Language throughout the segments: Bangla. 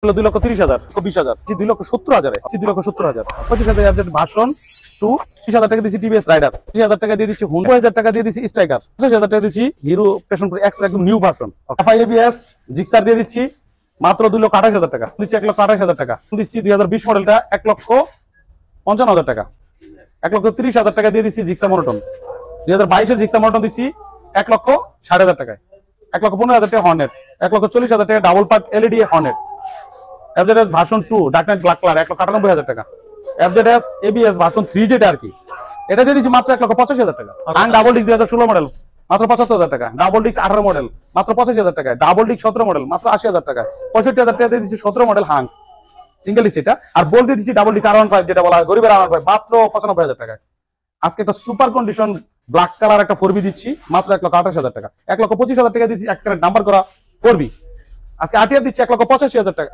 2,30,000 20,000 2,70,000 2,70,000 25,000 ভার্সন 2 30,000 টাকা দিচ্ছি টিভিএস রাইডার 30,000 টাকা দিয়ে দিচ্ছি হুন্ডা 5,000 টাকা দিয়ে দিচ্ছি স্ট্রাইকার 50,000 টাকা দিচ্ছি হিরো প্যাশন প্রো এক্স একদম নিউ ভার্সন FIABS জিক্সার দিয়ে দিচ্ছি মাত্র 2,28,000 টাকা দিচ্ছি 1,28,000 টাকা দিচ্ছি 2020 মডেলটা 1,55,000 টাকা 1,30,000 টাকা দিয়ে দিচ্ছি জিক্সার মনোটন 2022 এর জিক্সার মনোটন দিচ্ছি 1,60,000 টাকায় 1,15,000 টাকা হর্নেট 1,40,000 টাকা double part LED Hornet FZS version 2 dark night black colour 1,98,000 টাকা FZS ABS ভার্সন 3 যেটা আর কি এটা দিয়ে দিচ্ছি মাত্র 1,85,000 টাকা আন ডাবল ডিস্ক 2016 মডেল মাত্র 75,000 টাকা ডাবল ডিস্ক 18 মডেল মাত্র 85,000 টাকা ডাবল ডিস্ক 17 মডেল মাত্র 80,000 টাকা 65,000 টাকা দিয়ে দিচ্ছি 17 মডেল হাং সিঙ্গেল ডিস্ক এটা আর বল দিয়ে দিচ্ছি ডাবল ডিস্ক R15 যেটা বলা হয় গরিবের R15 মাত্র 95,000 টাকা আজকে একটা সুপার কন্ডিশন ব্ল্যাক কালার একটা 4B দিচ্ছি মাত্র 1,28,000 টাকা 1,25,000 টাকা দিচ্ছি এক্সক্রেট নাম্বার করা 4B আজকে আরটিআর দিচ্ছি 1,85,000 টাকা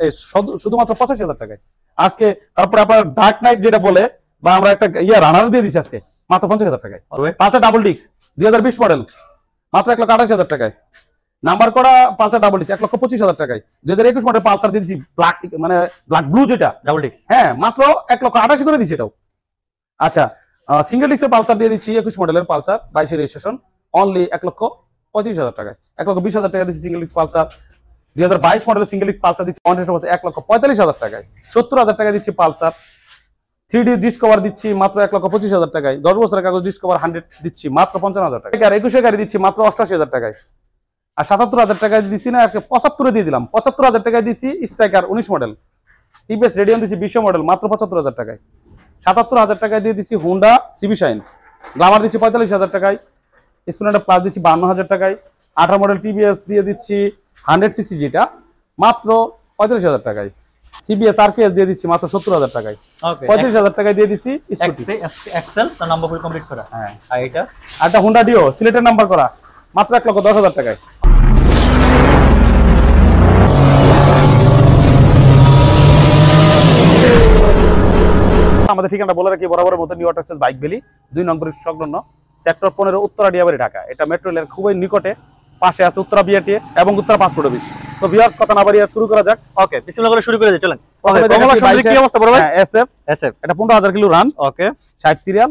শুধুমাত্র 85,000 টাকায় আজকে তারপরে আপনার ডার্ক নাইট যেটা বলে বা আমরা একটা রানার দিয়ে দিচ্ছি আজকে মাত্র 50,000 টাকায় পাঁচটা ডাবল ডিস্ক 2020 মডেল মাত্র 1,28,000 টাকায় নাম্বার করা পাঁচটা ডাবল ডিস্ক 1,25,000 টাকায় 2021 মডেল পালসার দিয়ে দিচ্ছি ব্ল্যাক মানে ব্ল্যাক ব্লু যেটা ডাবল ডিস্ক হ্যাঁ মাত্র 1,88,000 করে দিচ্ছি এটাও আচ্ছা সিঙ্গেল ডিস্কের পালসার দিয়ে দিচ্ছি 21 মডেলের পালসার 22 এর রেজিস্ট্রেশন অনলি 1,35,000 টাকায় 1,20,000 টাকা দিচ্ছি সিঙ্গেল ডিস্ক পালসার 2022 মডেলের সিঙ্গেল ডিস্ক পালসার দিচ্ছি 1,45,000 টাকায় 70,000 টাকা দিচ্ছি পালসার 3D ডিসকভার দিচ্ছি মাত্র 1,25,000 টাকায় 10 বছরের কাগজ ডিসকভার 100 দিচ্ছি মাত্র 55,000 টাকা আর 21 গাড়ি দিচ্ছি মাত্র 88,000 টাকায় আর 77,000 টাকা দিচ্ছি না 75 দিয়ে দিলাম 75,000 টাকায় দিচ্ছি স্ট্রাইকার 19 মডেল টিভিএস রেডিয়ন দিচ্ছি 20 মডেল মাত্র 75,000 টাকায় 77,000 টাকায় দিয়ে দিচ্ছি হুন্ডা সিবি শাইন গ্ল্যামার দিচ্ছি 45,000 টাকায় স্প্লেন্ডার প্লাস দিচ্ছি 52,000 টাকায় 18 মডেল টিভিএস দিয়ে দিচ্ছি 100 সিসি যেটা মাত্র 45,000 টাকায় সিবিএস আরকেএস দিয়ে দিচ্ছি মাত্র 70,000 টাকায় 35,000 টাকায় দিয়ে দিচ্ছি স্কুটি এক্সেল তার নাম্বার ফুল কমপ্লিট করা হ্যাঁ আর এটা একটা হুন্ডা ডিও সিলেটের নাম্বার করা মাত্র 1,10,000 টাকায় আমাদের ঠিকানা বলে রাখি বরাবরের মতো নিউ অটোসেস বাইক ভ্যালি 2 নম্বর সংলগ্ন সেক্টর 15 উত্তরা ডিয়াবাড়ি ঢাকা এটা মেট্রো রেলের খুবই নিকটে পাশে আছে উত্তরা বিআরটিএ এবং উত্তরা পাসপোর্ট অফিস তো ভিউয়ার্স কথা না বাড়িয়ে শুরু করা যাক ওকে বিসমিল্লাহ করে শুরু করে দিই চলেন কমলা সুন্দরী কি অবস্থা বড় ভাই এসএফ এটা 15,000 কিলো রান ওকে 60 সিরিয়াল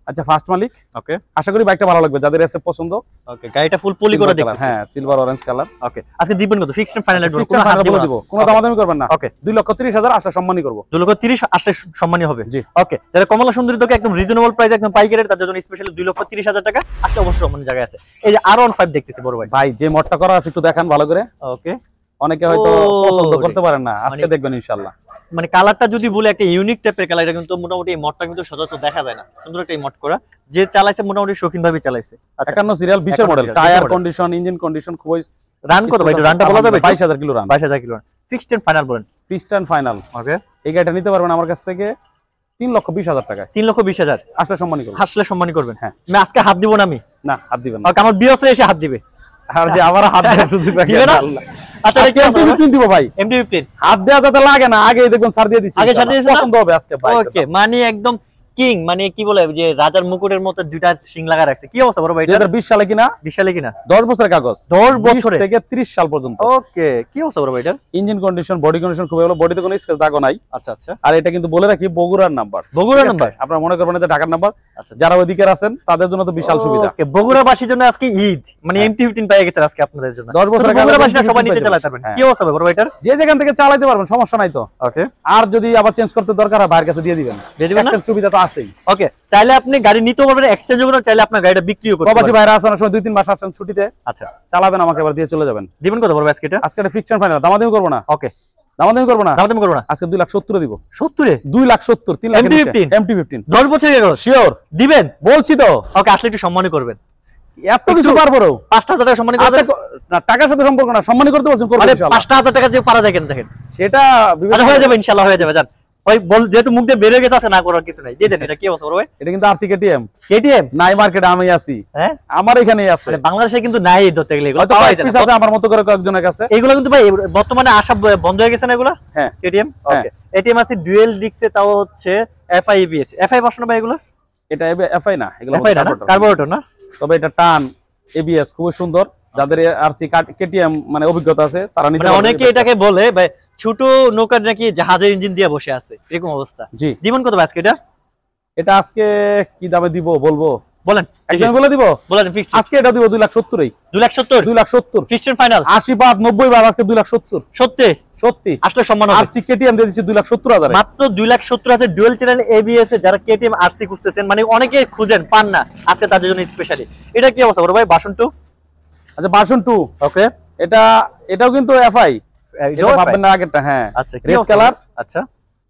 আচ্ছা ফার্স্ট মালিক ওকে আশা করি বাইকটা ভালো লাগবে যাদের এসএফ পছন্দ ওকে গাড়িটা ফুল পলি করে দেখলাম হ্যাঁ সিলভার অরেঞ্জ কালার ওকে আজকে দিবেন কত ফিক্সড এন্ড ফাইনাল কোনো হাত দিব কোনো দামাদামি করবেন না ওকে 2,30,000 আসলে সম্মানই করব 2,30,000 আসলে সম্মানই হবে জি ওকে যারা কমলা সুন্দরী তোকে একদম রিজনেবল প্রাইস একদম পাইকারি রেট তাদের জন্য স্পেশালি 2,30,000 টাকা আসলে অবশ্যই সম্মানী জায়গা আছে এই যে R15 দেখতেছি বড় ভাই ভাই যে মডটা করা আছে একটু দেখান ভালো করে ওকে অনেকে হয়তো পছন্দ করতে পারেন না আজকে দেখবেন ইনশাআল্লাহ মানে কালারটা যদি বলে একটা ইউনিক টাইপের কালার এটা কিন্তু মোটামুটি এই মডটা কিন্তু সচরাচর দেখা যায় না সুন্দর একটা মড করা যে চালাইছে মোটামুটি শৌখিন ভাবে চালাইছে আচ্ছা 51 সিরিয়াল 20 এর model tyre condition engine condition খুবই রান কত ভাই রানটা বলা যাবে 22,000 kilo run 22,000 kilo fixed and final বলেন ফিক্সড এন্ড ফাইনাল ওকে এই গাড়িটা নিতে পারবেন আমার কাছ থেকে 3,20,000 টাকা 3,20,000 আসলে সম্মানী করবেন আসলে সম্মানী করবেন হ্যাঁ আমি আজকে হাত দিব না আমি না হাত দিবেন না ওকে আমার বিয়সে এসে হাত দিবে আর যে আবার হাত দেওয়ার সুযোগ রাখি আল্লাহ আচ্ছা কি MT15 দিব ভাই MT15 হাত দেওয়া যাতে লাগে না আগে দেখুন সার দিয়ে দিছি আগে সার দিয়েছেন পছন্দ হবে আজকে ভাই ওকে মানে একদম কিং মানে কি বলে যে রাজার মুকুটের মতো দুইটা সিং লাগা রাখছে কি অবস্থা বড় ভাই 2020 সালে কিনা 20 সালে কিনা 10 বছরের কাগজ 10 বছর থেকে 30 সাল পর্যন্ত ওকে কি অবস্থা বড় ভাই এটা ইঞ্জিন কন্ডিশন বডি কন্ডিশন খুব ভালো বডিতে কোনো স্ক্র্যাচ দাগও নাই আচ্ছা আচ্ছা আর এটা কিন্তু বলে রাখি বগুড়ার নাম্বার আপনারা মনে করবেন যে ঢাকার নাম্বার যারা ওইদিকে আছেন তাদের জন্য তো বিশাল সুবিধা ওকে বগুড়াবাসীর জন্য আজকে ঈদ মানে MT15 পেয়ে গেছে আজকে আপনাদের জন্য 10 বছরের বগুড়াবাসীরা সবাই নিতে চালাতে পারবেন কি অবস্থা বড় ভাই এটার যে যেখান থেকে চালাতে পারবেন সমস্যা নাই তো ওকে আর যদি আবার চেঞ্জ করতে দরকার হয় ভাইয়ের কাছে দিয়ে দিবেন এক্সচেঞ্জ সুবিধা তো আছেই ওকে চাইলে আপনি গাড়ি নিতেও পারবেন এক্সচেঞ্জও করতে চাইলে আপনার গাড়িটা বিক্রিও করতে পারবেন প্রবাসী ভাইরা আছেন সময় 2-3 মাস আসেন ছুটিতে আচ্ছা চালাবেন আমাকে আবার দিয়ে চলে যাবেন দিবেন কত বড় আজকে এটা আজকে এটা ফিক্সড ফাইনাল দামাদামি করব না ওকে দামাদামি করব না আজকে 2,70,000 দিব 70 এ 2,70,000 3 লাখ MT15 10 বছরের শিওর দিবেন বলছি তো ওকে আসলে একটু সম্মানই করবেন এত কিছু পারবো 5,000 টাকা সম্মানই করবেন না টাকার সাথে সম্পর্ক না সম্মানই করতে বলছেন করব ইনশাআল্লাহ 5,000 টাকা যে পারা যায় কেন দেখেন সেটা আচ্ছা হয়ে যাবে ইনশাআল্লাহ হয়ে যাবে জান ওই বল যেহেতু মুখ দিয়ে বের হয়ে গেছে আছে না করার কিছু নাই দিয়ে দেন এটা কি অবস্থা বড় ভাই এটা কিন্তু আরসি কেটিএম নাই মার্কেটে আমি আছি হ্যাঁ আমার এখানেই আছে মানে বাংলাদেশে কিন্তু নাই ধরতে গেলে এগুলো পাওয়া যায় না আছে আমার মত করে কয়েকজনের কাছে এগুলো কিন্তু ভাই বর্তমানে আসা বন্ধ হয়ে গেছে না এগুলো হ্যাঁ কেটিএম ওকে এটিএম আছে ডুয়াল ডিস্কে তাও হচ্ছে FIABS FI বসানো ভাই এগুলো এটা FI না এগুলো কার্বোরেটর না তবে এটা টান ABS খুব সুন্দর যাদের আরসি কেটিএম মানে অভিজ্ঞতা আছে তারা নিতে অনেকে এটাকে বলে ভাই ছোট নৌকার নাকি জাহাজের ইঞ্জিন দিয়ে বসে আছে এরকম অবস্থা। জি জীবন কত ভাই আজকে এটা? এটা আজকে কি দামে দিব বলবো? বলেন একদম বলে দিব। বলেন ফিক্স। আজকে এটা দিব 2,70,000 এই 2,70,000 2,70,000 ফিক্সড ফাইনাল। 80 বাদ 90 বাদ আজকে 2,70,000 সত্যি সত্যি। আসলে সম্মান হবে। আরসি কেটিএম দিয়ে দিচ্ছি 2,70,000 মাত্র 2,70,000 ডুয়াল চ্যানেল এবিএস এ যারা কেটিএম আরসি খুঁজতেছেন, মানে অনেকে খুঁজেন পান না, আজকে তাদের জন্য স্পেশালি। এটা কি অবস্থা বড় ভাই? ভার্সন 2। আচ্ছা ভার্সন 2 ওকে, এটাও কিন্তু এফআই, এটা ভাববেন না আগেরটা। হ্যাঁ আচ্ছা কি রেড কালার। আচ্ছা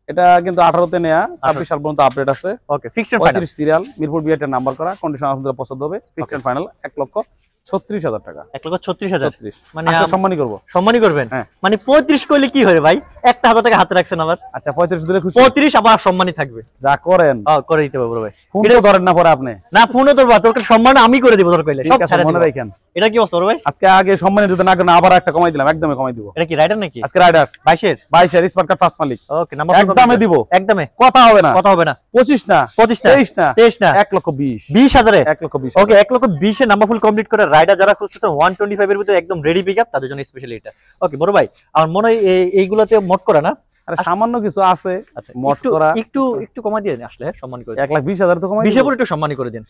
এটা কিন্তু 18 তে নেয়া, 26 সাল পর্যন্ত আপডেট আছে। Okay fixed final. 35 serial, Mirpur BRT number করা, কন্ডিশন আপনাদের পছন্দ হবে। ফিক্সড ফাইনাল 1,36,000 টাকা। 1,36,000 মানে সম্মানই করব। সম্মানই করবেন? হ্যাঁ। মানে 35 কইলে কি হয় ভাই? 1,000 টাকা হাতে রাখছেন আবার। আচ্ছা 35 দিলে খুশি? 35 আবার সম্মানই থাকবে। যা করেন করে দিতে পারবো ভাই। ফোন তো ধরেন না পরে আপনি। না ফোনও ধরবা, তোর সম্মান আমি করে দিব তোর কইলে। সব ছাড়া মনে রাখেন। এটা কি অবস্থা ভাই? আজকে আগে সম্মানের যদি না করেন আবার একটা কমাই দিলাম, একদমই কমাই দিব। এটা কি রাইডার নাকি? আজকে রাইডার 22 এর স্মার্ট কার্ড ফার্স্ট মালিক। ওকে নাম্বার একদমই দিব। একদমই কথা হবে না। কথা হবে না। 25 না 25 না 23 না 23 না 1,20,000 20,000 1,20,000 ওকে 1,20,000 এর নাম্বার ফুল কমপ্লিট করে রাইডার যারা খুঁজতেছেন 125 এর ভিতরে একদম রেডি পিকআপ, তাদের জন্য স্পেশালি এটা। ওকে বড় ভাই, আমার মনে হয় এইগুলাতে মোট করা না? আরে সামান্য কিছু আছে আচ্ছা মোট করা। একটু কমা দিয়ে দেন, আসলে সম্মান করে 1,20,000 তো কমাই 20 এর একটু সম্মানই করে দেন।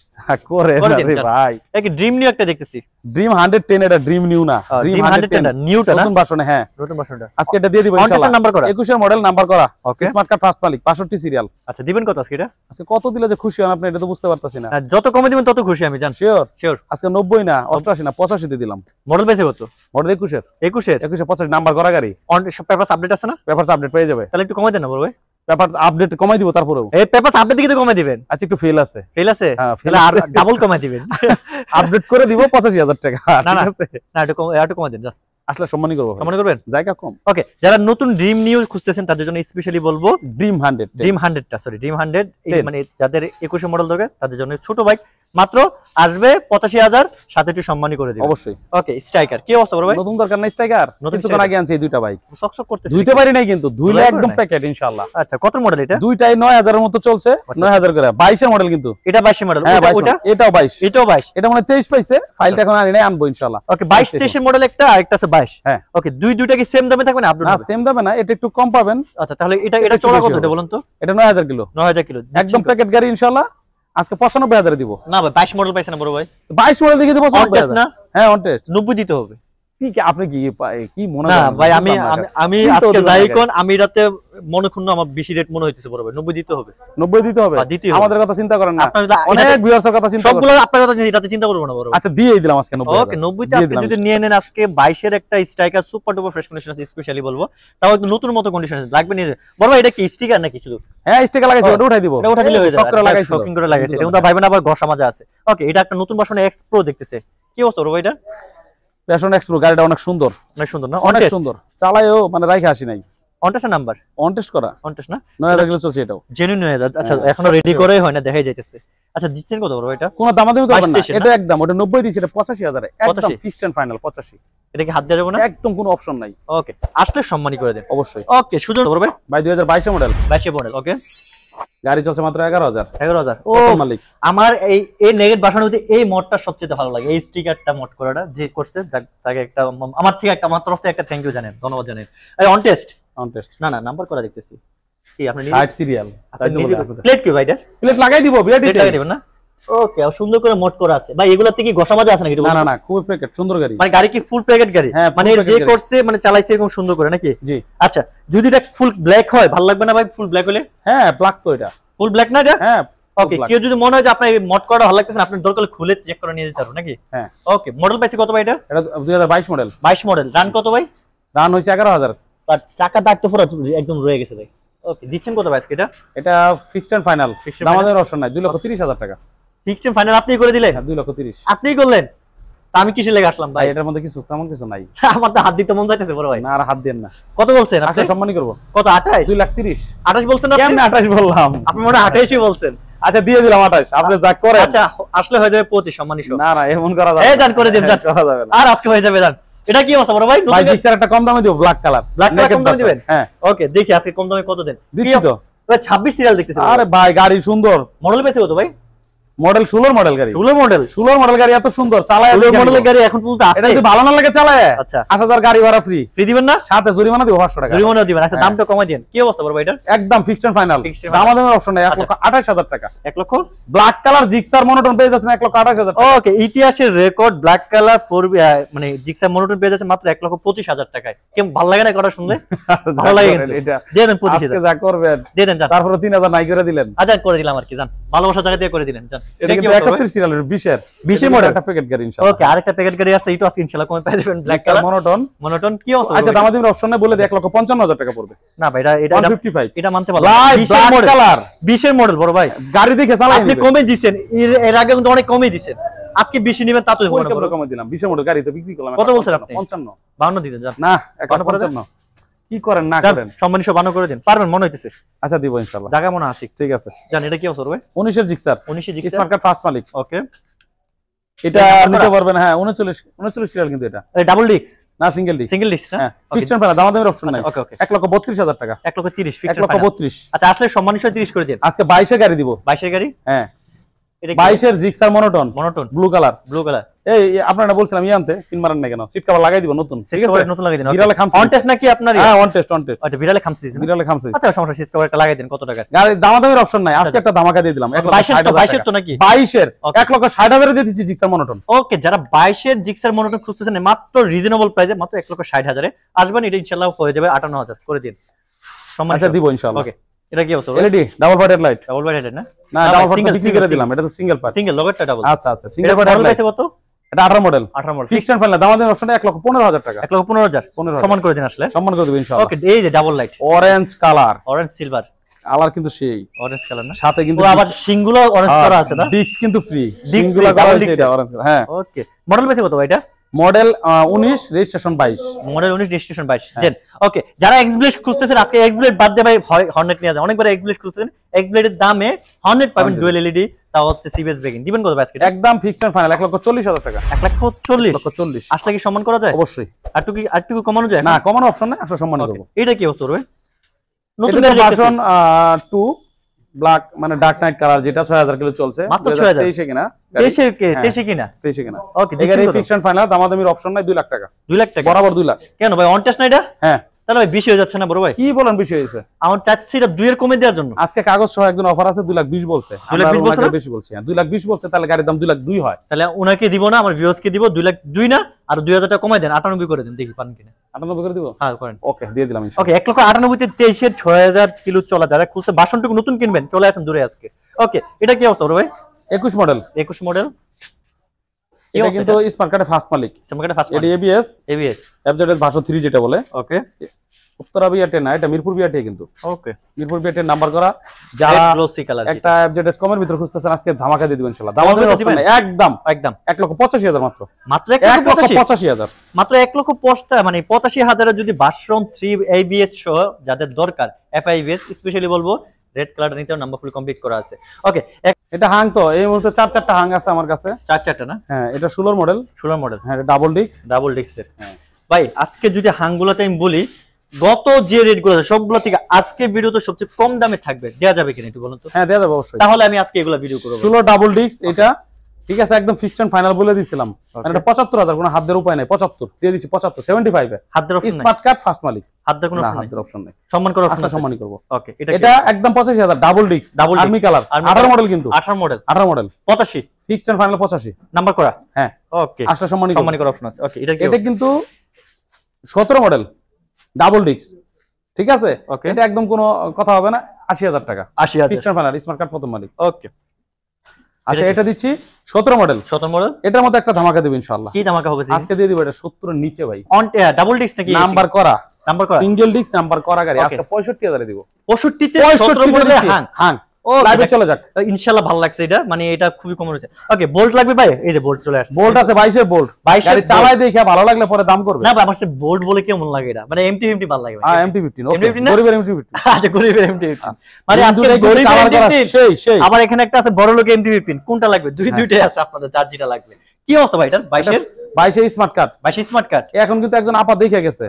করে দিন, ভাই। কি ড্রিম নিউ একটা দেখতেছি। ড্রিম 110, এটা ড্রিম নিউ না, ড্রিম 110 নিউটা না, নতুন ভার্সনে। হ্যাঁ নতুন ভার্সনটা আজকে এটা দিয়ে দিব ইনশাআল্লাহ। নাম্বার করা 21 এর মডেল নাম্বার করা, ওকে স্মার্ট কার্ড ফার্স্ট মালিক, 65 সিরিয়াল। আচ্ছা দিবেন কত আজকে এটা? আজকে কত দিলে যে খুশি হন আপনি এটা তো বুঝতে পারতাছি না। যত কমে দিবেন তত খুশি আমি, জান। Sure sure. আজকে 90 না 88 না 85 দিয়ে দিলাম। মডেল পেয়েছে কত? মডেল 21 এর 21 নাম্বার করা গাড়ি। অন সব পেপারস আপডেট আছে না? পেপারস আপডেট পেয়ে যাবে। তাহলে একটু কমাই দেন না বড় ভাই। পেপারস আপডেট কমাই দিব তারপরেও। এই পেপারস আপডেট দিকে তো কমাই দিবেন। আচ্ছা একটু ফেল আছে। ফেল আছে? হ্যাঁ তাহলে আর ডাবল কমাই দিবেন। আপডেট করে দিব 85,000 টাকা। না না ঠিক আছে, না একটু কমাই দেন। আসলে সম্মানই করব। সম্মান করবেন? জায়গা কম। ওকে যারা নতুন ড্রিম নিউ খুঁজতেছেন তাদের জন্য স্পেশালি বলবো ড্রিম 100 ড্রিম 100টা, সরি ড্রিম 100, মানে যাদের 21 মডেল দরকার তাদের জন্য ছোট বাইক মাত্র আসবে 85,000, সাথে একটু সম্মানই করে দিবেন অবশ্যই। ওকে স্ট্রাইকার কি অবস্থা বড় ভাই? নতুন দরকার নাই স্ট্রাইকার, নতুন কিছুক্ষণ আগে আনছি এই দুইটা বাইক। সকসক করতেছে। ধুইতে পারি নাই কিন্তু ধুইলে ধুইতে একদম পারি নাই? প্যাকেট ইনশাআল্লাহ। আচ্ছা কত মডেল এটা? দুইটাই 9,000 এর মতো চলছে। 9,000 করে 22 এর মডেল কিন্তু। এটা 22 মডেল। হ্যাঁ ওটা এটাও 22। এটাও 22। এটা মানে 23 পাইছে, ফাইলটা এখন আনি নাই, আনবো ইনশাআল্লাহ। ওকে 22 23 এর মডেল একটা, আরেকটা আছে 22। হ্যাঁ ওকে দুইটা কি সেম দামে থাকবে না আপডেট না হবে? সেম দামে না, এটা একটু কম পাবেন। আচ্ছা তাহলে এটা একটু চড়া বেশি কত এটা হবে। বলুন তো? এটা 9,000 কিলো, 9000 কিলো একদম প্যাকেট গাড়ি ইনশাআল্লাহ। আজকে 95,000 এ দিব। না ভাই 22 মডেল পাইছেন না বড় ভাই? 22 মডেল দেখে দিব অন টেস্ট 95,000 না? হ্যাঁ অন টেস্ট। 90 দিতে হবে। ঠিক আপনি কি মনে না করেন? ভাই আমি আজকে কিন্তু যাই কোন আমি রাতে মনে খুন আমার বেশি রেট মনে হইতেছে বড় ভাই। 90 দিতে হবে। 90 দিতে হবে। হ্যাঁ, দিতেই হবে। আমাদের কথা চিন্তা করেন না, আপনার যদি অনেক ভিউয়ার্সের কথা চিন্তা করেন। সবগুলো আপনার কথা এটাতে চিন্তা করব না বড় ভাই। আচ্ছা দিয়েই দিলাম আজকে 90,000। ওকে 90 তে আজকে যদি নিয়ে নেন, আজকে 22 এর একটা striker super duper fresh condition আছে, স্পেশালি বলবো তাও একটু নতুন মতো কন্ডিশন আছে, লাগবে নিয়ে বড় ভাই। এটা কি স্টিকার নাকি শুধু? হ্যাঁ স্টিকার লাগাইছি, ওটা উঠাই দিব। এটা উঠা দিলে হয়ে যাবে। শক করে লাগাইছি, শকিং করে লাগাইছে। এটা কিন্তু ভাইবেন আবার ঘষা মাজা আছে। ওকে এটা একটা নতুন ভার্সন এক্স প্রো দেখতেছে। কি অবস্থা বড় ভাই এটা? প্যাশন এক্সপ্রো গাড়িটা অনেক সুন্দর, অনেক সুন্দর না? অনেক সুন্দর। চালায়ও মানে রাইখা আসি নাই। On test number? On test করা। অন টেস্ট না? 9,000 কিলো চলছে এটাও। জেনুইন হয়ে যাচ্ছে। আচ্ছা হ্যাঁ, এখনো রেডি করেই হয় না, দেখাই যাইতেছে। আচ্ছা দিচ্ছেন কত বড় ভাই এটা? কোন দামাদামি করবেন না, 22 এটা একদম। ওটা 90 দিছি, এটা 85,000 এ একদম 85? Fixed and final 85। এটা কি হাত দেওয়া যাবে না? একদম কোনো অপশন নাই। ওকে আসলে সম্মানই করে দেন অবশ্যই। ওকে সুজন বড় ভাই ভাই 2022 এর মডেল, 22 মডেল। ওকে গাড়ি চলছে মাত্র 11,000। 11,000। ও নতুন মালিক। আমার এই নেগেট বাসানোর মধ্যে এই মডটা সবচেয়ে ভালো লাগে। এই স্টিকারটা মড করাটা যে করছে তাকে একটা আমার থেকে একটা আমার তরফ থেকে একটা থ্যাংক ইউ জানেন, ধন্যবাদ জানেন। এই অন টেস্ট? On test. না না নাম্বার করা দেখতেছি। কি আপনি 60 সিরিয়াল। প্লেট কি ভাই এটা? প্লেট লাগাই দিব, বিআরটি প্লেট লাগাই দিবেন না? ওকে আর সুন্দর করে মোড করা আছে ভাই। এগুলা থেকে ঘষা মাজা আছে নাকি? না না না খুব প্যাকেট, সুন্দর গাড়ি। মানে গাড়ি কি ফুল প্যাকেট গাড়ি? হ্যাঁ, মানে full যে packet করছে মানে চালাইছে এরকম সুন্দর করে নাকি? জি। আচ্ছা যদি এটা ফুল ব্ল্যাক হয় ভালো লাগবে না ভাই? ফুল ব্ল্যাক হলে? হ্যাঁ ব্ল্যাক তো এটা। ফুল ব্ল্যাক না এটা? হ্যাঁ ওকে কেউ যদি মনে হয় যে আপনার এই মড করা ভালো লাগতেছে না, আপনি দরকার খুলে চেক করে নিয়ে যেতে পারবেন নাকি? হ্যাঁ। ওকে মডেল পাইছে কত ভাই এটা? এটা 2022 মডেল। 22 মডেল। রান কত ভাই? রান হইছে 11,000। আর চাকা দাগ তো পুরো একদম রয়ে গেছে ভাই। ওকে দিচ্ছেন কত ভাই আজকে এটা? এটা ফিক্সড এন্ড ফাইনাল, দামাদামির অপশন নাই। 2,30,000 টাকা ফিক্সড ফাইনাল আপনি করে দিলেন? 2,30,000 আপনিই করলেন? তা আমি কিসে লেগে আসলাম ভাই? ভাই এটার মধ্যে কিছু তেমন কিছু নাই। আমার তো হাত দিতে মন চাইতেছে বড় ভাই। না আর হাত দেন না। কত বলছেন আপনি? আচ্ছা সম্মানই করব। কত? 28? 2,30,000। 28 বলছেন আপনি? কেমনে 28 বললাম? আপনি মনে হয় 28ই বলছেন। আচ্ছা দিয়ে দিলাম 28, আপনি যা করেন। আচ্ছা আসলে হয়ে যাবে 25 সম্মানী সহ। না না এমন করা যাবে না। এই জান করে দিন জান। করা যাবে না। আর আজকে হয়ে যাবে জান। এটা কি অবস্থা বড় ভাই? ভাই জিক্সার একটা কম দামে দিব, ব্ল্যাক কালার। ব্ল্যাক কালার কম দামে দিবেন? হ্যাঁ ওকে দেখি আজকে কম দামে কত দেন। দিচ্ছি তো। ভাই 26 সিরিয়াল দেখতেছি। আরে ভাই গাড়ি সুন্দর। মডেল পেয়েছে কত ভাই? মডেল 16 মডেল গাড়ি, 16 মডেল গাড়ি, এত সুন্দর চালায়, 16 মডেলের গাড়ি এখন পর্যন্ত আছে। এটা যদি ভালো না লাগে চালায়, আচ্ছা 8000 গাড়ি ভাড়া ফ্রি দিবেন না, সাথে জরিমানা দিব 500 টাকা, জরিমানা দিবেন। আচ্ছা দামটা কমাই দেন, কি অবস্থা বড় ভাই এটা? একদম ফিক্সড এন্ড ফাইনাল, দামাদামের অপশন নাই। 1,28,000 টাকা, 1 লক্ষ ব্ল্যাক কালার জিক্সার মনোটন পেয়ে যাচ্ছেন 1,28,000 টাকা। ওকে, ইতিহাসের রেকর্ড ব্ল্যাক কালার 4 মানে জিক্সার মনোটন পেয়ে যাচ্ছে মাত্র 1,25,000 টাকায়। কেমন ভালো লাগে না কথা শুনলে? ভালো লাগে কিন্তু এটা দিয়ে দেন 25,000 আজকে যা করবেন দিয়ে দেন, তারপর 3,000 নাই করে দিলেন। আচ্ছা করে দিলাম আর কি, জান ভালোবাসা জায়গা দিয়ে করে দিলেন, জান। এটা কিন্তু 71 সিরিয়ালের 20 এর মডেল, একটা প্যাকেট গাড়ি ইনশাআল্লাহ। ওকে, আরেকটা প্যাকেট গাড়ি আছে, এটা আজকে ইনশাআল্লাহ কমে পেয়ে যাবেন, ব্ল্যাক কালার মনোটন। কি অবস্থা? আচ্ছা দামাদামের অপশন নাই বলে যে 1,55,000 টাকা পড়বে। না ভাই এটা 155, এটা মানতে পারলাম। লাইট 20 এর মডেল, কালার 20 এর মডেল বড় ভাই, গাড়ি দেখে চালাই আপনি কমে দিবেন, এর আগে কিন্তু অনেক কমে দিবেন, আজকে 20 নিবেন তা তো বড় কমে দিলাম। 20 এর মডেল গাড়ি তো বিক্রি করলাম। কত বলছেন আপনি? 55, 52 দিবেন, জান না 155 কি করেন না করেন, সম্মানিত 52 করে দিন, পারবেন মনে হইতেছে। আচ্ছা দিব ইনশাআল্লাহ, জায়গা মনে আছে, ঠিক আছে। জান এটা কি অবস্থা ভাই? 19 এর জিক্সার, 19 এর স্মার্ট কার্ড ফার্স্ট মালিক। ওকে, এটা নিতে পারবেন। হ্যাঁ 39 সিরিয়াল কিন্তু এটা ডাবল ডিস্ক না সিঙ্গেল ডিস্ক, সিঙ্গেল ডিস্ক না, ফিক্সড পেলা দামাদামের অপশন নাই। ওকে ওকে, 1,32,000 টাকা, 1,30,000 ফিক্সড 1,32,000। আচ্ছা আসলে সম্মানিত 30 করে দিন। আজকে 22 এর গাড়ি দিব, 22 এর গাড়ি। হ্যাঁ এটা 22 এর জিক্সার মনোটন ব্লু কালার। এই আপনারা বলছিলাম ইয়ানতে কিন মারান না কেন, সিট কভার লাগাই দিব নতুন, ঠিক আছে নতুন লাগাই দিন। বিড়ালে খামছে অন টেস্ট নাকি আপনার? হ্যাঁ অন টেস্ট। আচ্ছা বিড়ালে খামছে দিছেন, বিড়ালে খামছে। আচ্ছা সমস্যা, সিট কভারটা লাগাই দিন। কত টাকা? গাড়ি দামাদামের অপশন নাই, আজকে একটা ধামাকা দিয়ে দিলাম। 22 এর তো নাকি? 22 এর 1,60,000 দিয়ে দিচ্ছি জিক্সার মনোটন। ওকে, যারা 22 এর জিক্সার মনোটন খুঁজতেছেন মাত্র রিজনেবল প্রাইসে, মাত্র 1,60,000 এ আসবেন, এটা ইনশাআল্লাহ হয়ে যাবে 58,000 করে দিন। সম্মানিত আচ্ছা দিব ইনশাআল্লাহ। ওকে, এটা কি অবস্থা? LED double part light, double part head না? না ডাবল পার্ট বিক্রি করে দিলাম, এটা তো সিঙ্গেল পার্ট। সিঙ্গেল লগেরটা ডাবল। আচ্ছা আচ্ছা সিঙ্গেল পার্ট লাইট কত? এটা 18 model, 18 model fixed and final দামাদামের অপশন 1,15,000 টাকা, 1,15,000 সমান করে দিন আসলে, সম্মান করে দেব ইনশাআল্লাহ। ওকে, এই যে double light orange colour, orange silver colour কিন্তু সেই অরেঞ্জ কালার না, সাথে কিন্তু আবার সিঙ্গুলো অরেঞ্জ করা আছে না, ডিস্ক কিন্তু ফ্রি, ডিস্ক সিঙ্গুলা করা আছে এটা অরেঞ্জ কালার। হ্যাঁ ওকে, মডেল বেশি কত ভাই এটা? মডেল 19 রেজিস্ট্রেশন 22, মডেল 19 রেজিস্ট্রেশন 22 দেন। ওকে, যারা এক্স ব্লেড খুঁজতেছেন আজকে এক্স ব্লেড বাদ দিয়ে ভাই হর্নেট নিয়ে যান। অনেকবার এক্স ব্লেড খুঁজতেছেন, এক্স ব্লেডের দামে হর্নেট পাবেন ডুয়াল এলইডি, তাও হচ্ছে সিবিএস ব্রেকিং। দিবেন কত বাস্কেট? একদম ফিক্সড এন্ড ফাইনাল 1,40,000 টাকা, 1,40,000 আসলে কি সম্মান করা যায়? অবশ্যই, আরটুকু কমানো যায়? না কমানো অপশন নাই, আসলে সম্মান করব। এটা কি অবস্থা হবে? নতুন এটা ভার্সন 2 ব্ল্যাক মানে ডার্ক নাইট কালার, যেটা 6000 কিলো চলছে, মাত্র 6000 23 এ কিনা, 23 কিনা। ওকে, এখানে ফিক্সড এন্ড ফাইনাল দামাদামির অপশন নাই, 2 লাখ টাকা, 2 লাখ টাকা বরাবর 2 লাখ। কেন ভাই অন টেস্ট না এটা? হ্যাঁ তাহলে ভাই বেশি হয়ে যাচ্ছে না বড় ভাই? কি বলেন বেশি হয়েছে? আমার চাচ্ছি এটা 2 এর কমে দেওয়ার জন্য। আজকে কাগজ সহ একজন অফার আছে 2,20,000 বলছে, 2,20,000 বলছে, বেশি বলছি। 2,20,000 বলছে, তাহলে গাড়ির দাম 2,02,000 হয়। তাহলে ওনাকে দিব না, আমার ভিউয়ার্স কে দিব। 2,02,000 না, আর 2,000 টাকা কমাই দেন, 98 করে দেন, দেখি পান কিনা। 98 করে দিব? হ্যাঁ করেন। ওকে দিয়ে দিলাম ইনশাআল্লাহ। ওকে, 1,98,000 তে 23 এর 6,000 কিলো চলা, যারা খুলছে বাসনটুকু নতুন কিনবেন চলে আসেন দূরে আজকে। ওকে, এটা কি অবস্থা বড় ভাই? 21 মডেল, 21 মডেল, এটা কিন্তু স্মার্ট কার্ডের ফার্স্ট মালিক। স্মার্ট কার্ডের ফার্স্ট এটা এবিএস এফজেডএস ভার্সন 3 যেটা বলে। ওকে, উত্তরা বিআরটি না, এটা মিরপুর বিআরটি কিন্তু। ওকে, মিরপুর বিআরটি নাম্বার করা। যারা গ্লোসি কালার একটা এফজেডএস কমের ভিতর খুঁজতেছেন আজকে ধামাকা দিয়ে দিবেন ইনশাআল্লাহ। দামাদামের অপশন নাই, একদম 1,85,000 মাত্র, মাত্র 1,85,000 মাত্র 1,50,000 মানে 85,000 এর যদি ভার্সন 3 এবিএস সহ যাদের দরকার এফআইবিএস স্পেশালি বলবো রেড কালারটা নিতেও নাম্বার ফুল কমপ্লিট করা আছে। ওকে, এটা হাং তো এই মুহূর্তে 4-4টা হাং আছে আমার কাছে, 4-4টা না? হ্যাঁ এটা 16 মডেল, 16 মডেল। হ্যাঁ এটা ডাবল ডিস্কের। হ্যাঁ ভাই, আজকে যদি হাংগুলোতে আমি বলি গত যে রেটগুলো আছে সবগুলো থেকে আজকে ভিডিওতে সবচেয়ে কম দামে থাকবে, দেয়া যাবে কিনা একটু বলুন তো? হ্যাঁ দেয়া যাবে অবশ্যই, তাহলে আমি আজকে এগুলা ভিডিও করব। 16 ডাবল ডিস্ক এটা, ঠিক আছে একদম ফিক্সড এন্ড ফাইনাল বলে দিয়েছিলাম। মানে এটা 75,000, কোনো হাত দেওয়ার উপায় নাই, 75 দিয়ে দিছি, 75 এ হাত দেওয়ার অপশন নাই, স্মার্ট কার্ড ফার্স্ট মালিক, হাত দেওয়ার কোনো অপশন নাই, সম্মান করার অপশন আছে, সম্মানই করব। ওকে, এটা একদম 85,000 double disc army colour, 18 model কিন্তু, 18 model 85 fixed and final 85 number করা। হ্যাঁ ওকে, আসলে সম্মানই করার অপশন আছে। ওকে, এটা কিন্তু 17 মডেল ডাবল ডিস্ক, ঠিক আছে এটা একদম কোনো কথা হবে না, 80,000 টাকা, 80,000 fixed and final smart card প্রথম মালিক। ওকে, আচ্ছা এটা দিচ্ছি 17 মডেল, এটার মধ্যে একটা ধামাকা দেব ইনশাআল্লাহ। কি ধামাকা হবে আজকে দিয়ে দিব, এটা 70 এর নিচে ভাই, অন ডাবল ডিস্ক নাকি নাম্বার করা সিঙ্গেল ডিস্ক নাম্বার করা গাড়ি, আজকে 65,000 এ দিব। 65 তে 17 মডেলের হাং ও লাইভে চলে যাক ইনশাআল্লাহ। ভালো লাগছে এটা, মানে এটা খুবই কম হয়েছে। ওকে, বোল্ট লাগবে ভাই? এই যে বোল্ট চলে আসছে, বোল্ট আছে 22 এর বোল্ট, গাড়ি চালায় দেখে ভালো লাগলে পরে দাম করবে। না ভাই, আমার কাছে বোল্ট বলে কেমন লাগে এটা, মানে MT-50 ভালো লাগে ভাই। MT-15 ওকে, গরিবের MT-15। আচ্ছা, গরিবের MT-15 মানে আজকে গরিবের MT-15, আবার এখানে একটা আছে বড় লোকের MT-15, কোনটা লাগবে? দুইটাই আছে আপনাদের, যার যেটা লাগবে। কি অবস্থা ভাই এটা? 22 এর স্মার্ট কার্ড, 22 স্মার্ট কার্ড। এখন কিন্তু একজন আপা দেখে গেছে,